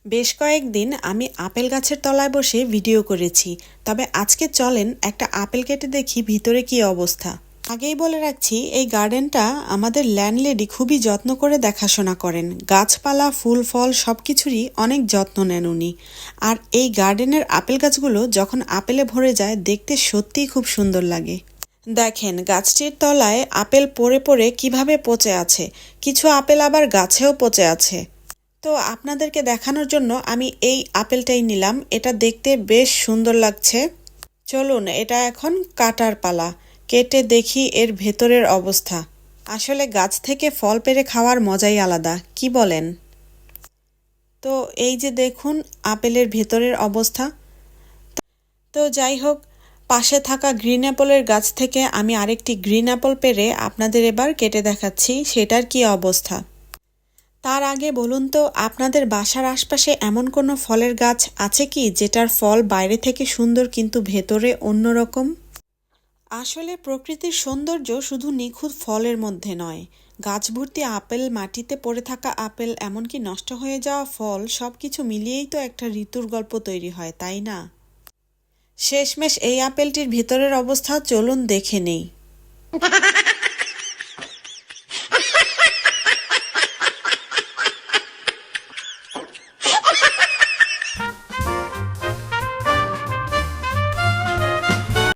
বেশ কয়েকদিন আমি আপেল গাছের তলায় বসে ভিডিও করেছি, তবে আজকে চলেন একটা আপেল কেটে দেখি ভিতরে কি অবস্থা। আগেই বলে রাখছি, এই গার্ডেনটা আমাদের ল্যান্ডলেডি খুবই যত্ন করে দেখাশোনা করেন। গাছপালা, ফুল ফল সবকিছুরই অনেক যত্ন নেন উনি। আর এই গার্ডেনের আপেল গাছগুলো যখন আপেলে ভরে যায় দেখতে সত্যিই খুব সুন্দর লাগে। দেখেন গাছটির তলায় আপেল পড়ে পড়ে কিভাবে পচে আছে, কিছু আপেল আবার গাছেও পচে আছে। তো আপনাদেরকে দেখানোর জন্য আমি এই আপেলটাই নিলাম, এটা দেখতে বেশ সুন্দর লাগছে। চলুন এটা এখন কাটার পালা, কেটে দেখি এর ভেতরের অবস্থা। আসলে গাছ থেকে ফল পেড়ে খাওয়ার মজাই আলাদা, কি বলেন? তো এই যে দেখুন আপেলের ভেতরের অবস্থা। তো যাই হোক, পাশে থাকা গ্রিন অ্যাপলের গাছ থেকে আমি আরেকটি গ্রিন অ্যাপল পেড়ে আপনাদের এবার কেটে দেখাচ্ছি সেটার কি অবস্থা। তার আগে বলুন তো, আপনাদের বাসার আশপাশে এমন কোনো ফলের গাছ আছে কি যেটার ফল বাইরে থেকে সুন্দর কিন্তু ভেতরে অন্যরকম? আসলে প্রকৃতির সৌন্দর্য শুধু নিখুঁত ফলের মধ্যে নয়, গাছ ভর্তি আপেল, মাটিতে পড়ে থাকা আপেল, এমনকি নষ্ট হয়ে যাওয়া ফল, সবকিছু মিলিয়েই তো একটা ঋতুর গল্প তৈরি হয়, তাই না? শেষমেশ এই আপেলটির ভিতরের অবস্থা চলুন দেখে নেই।